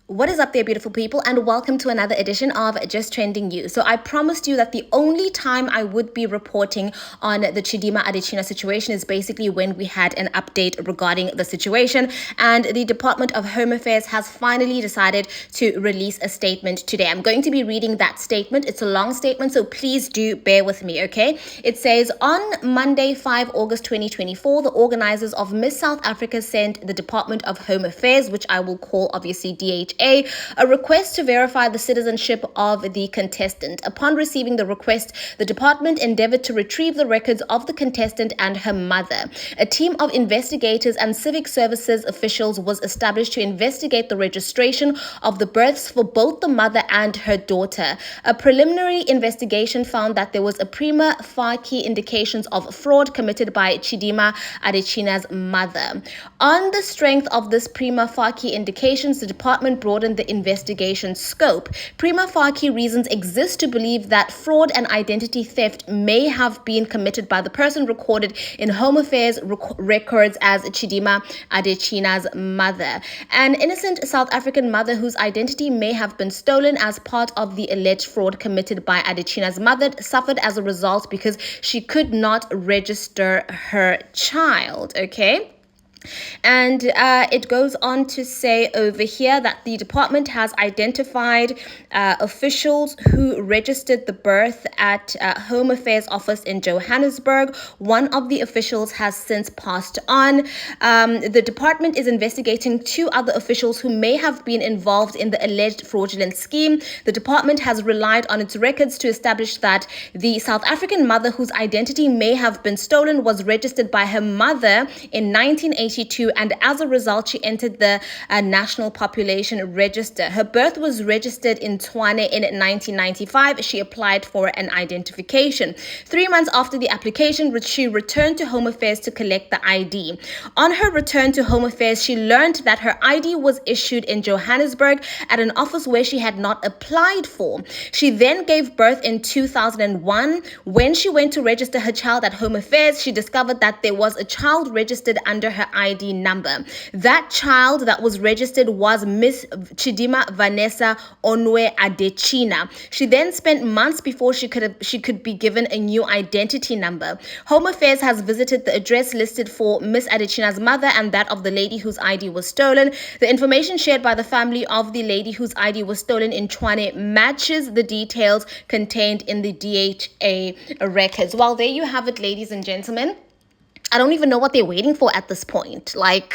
What is up there, beautiful people, and welcome to another edition of Just Trending You. So I promised you that the only time I would be reporting on the Chidimma Adetshina situation is basically when we had an update regarding the situation, and the Department of Home Affairs has finally decided to release a statement today. I'm going to be reading that statement. It's a long statement, so please do bear with me, okay? It says, on Monday, 5 August 2024, the organizers of Miss South Africa sent the Department of Home Affairs, which I will call obviously DHA, a request to verify the citizenship of the contestant. Upon receiving the request, the department endeavored to retrieve the records of the contestant and her mother. A team of investigators and civic services officials was established to investigate the registration of the births for both the mother and her daughter. A preliminary investigation found that there was a prima facie indications of fraud committed by Chidimma Adetshina's mother. On the strength of this prima facie indications, the department broadened the investigation scope. Prima facie reasons exist to believe that fraud and identity theft may have been committed by the person recorded in Home Affairs records as Chidimma Adetshina's mother. An innocent South African mother whose identity may have been stolen as part of the alleged fraud committed by Adetshina's mother suffered as a result because she could not register her child, okay? And it goes on to say over here that the department has identified officials who registered the birth at Home Affairs office in Johannesburg. One of the officials has since passed on. The department is investigating two other officials who may have been involved in the alleged fraudulent scheme. The department has relied on its records to establish that the South African mother whose identity may have been stolen was registered by her mother in 1982, and as a result she entered the National Population Register. Her birth was registered in Tshwane in 1995. She applied for an identification. 3 months after the application, she returned to Home Affairs to collect the ID. On her return to Home Affairs, she learned that her ID was issued in Johannesburg at an office where she had not applied for. She then gave birth in 2001. When she went to register her child at Home Affairs, she discovered that there was a child registered under her ID number. That child that was registered was Miss Chidimma Vanessa Onwe Adetshina. She then spent months before she could be given a new identity number. Home Affairs has visited the address listed for Miss Adetshina's mother and that of the lady whose ID was stolen. The information shared by the family of the lady whose ID was stolen in Tshwane matches the details contained in the DHA records. Well, there you have it, ladies and gentlemen. I don't even know what they're waiting for at this point. Like,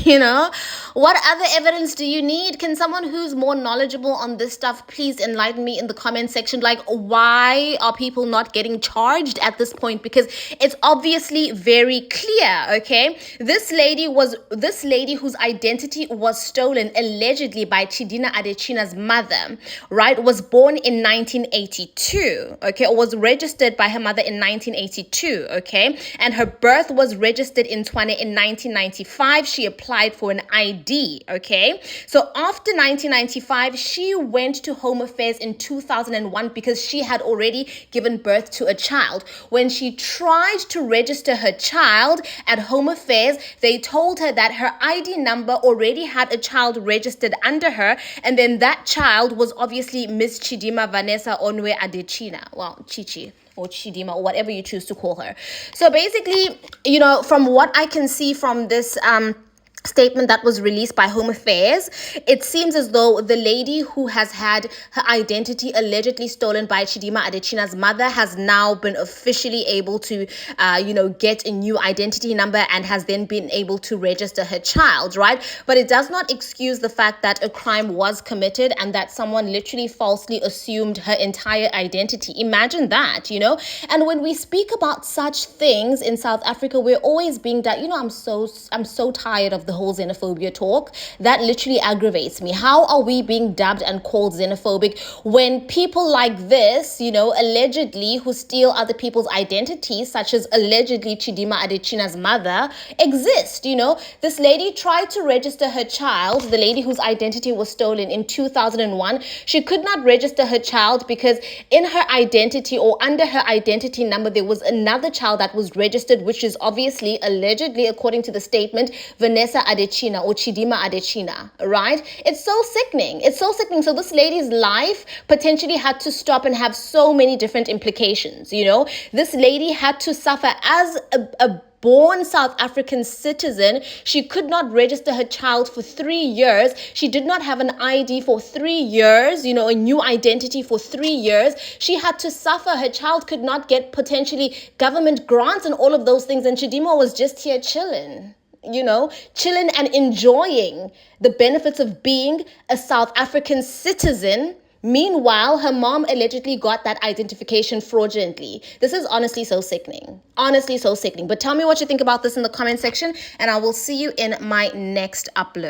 you know, what other evidence do you need? Can someone who's more knowledgeable on this stuff please enlighten me in the comment section? Like, why are people not getting charged at this point? Because it's obviously very clear, okay? This lady whose identity was stolen allegedly by Chidimma Adetshina's mother, right, was born in 1982, okay, or was registered by her mother in 1982, okay? And her birth was registered in Tshwane in 1995. She applied for an ID, okay? So after 1995, she went to Home Affairs in 2001 because she had already given birth to a child. When she tried to register her child at Home Affairs, they told her that her ID number already had a child registered under her, and then that child was obviously Miss Chidimma Vanessa Onwe Adetshina. Well, Chichi or Chidimma or whatever you choose to call her. So basically, you know, from what I can see from this statement that was released by Home Affairs, it seems as though the lady who has had her identity allegedly stolen by Chidimma Adetshina's mother has now been officially able to, get a new identity number and has then been able to register her child, right? But it does not excuse the fact that a crime was committed and that someone literally falsely assumed her entire identity. Imagine that, you know? And when we speak about such things in South Africa, we're always being that, I'm so tired of the whole xenophobia talk. That literally aggravates me. How are we being dubbed and called xenophobic when people like this, allegedly who steal other people's identities, such as allegedly Chidimma Adetshina's mother, exist? This lady tried to register her child, the lady whose identity was stolen in 2001. She could not register her child because in her identity or under her identity number, there was another child that was registered, which is obviously, allegedly, according to the statement, Vanessa Adetshina or Chidimma Adetshina, right? It's so sickening. It's so sickening. So this lady's life potentially had to stop and have so many different implications, you know? This lady had to suffer as a born South African citizen. She could not register her child for 3 years. She did not have an ID for 3 years, you know, a new identity for 3 years. She had to suffer. Her child could not get potentially government grants and all of those things. And Chidimma was just here chilling, you know, chilling and enjoying the benefits of being a South African citizen. Meanwhile, her mom allegedly got that identification fraudulently. This is honestly so sickening. Honestly so sickening. But tell me what you think about this in the comment section, and I will see you in my next upload.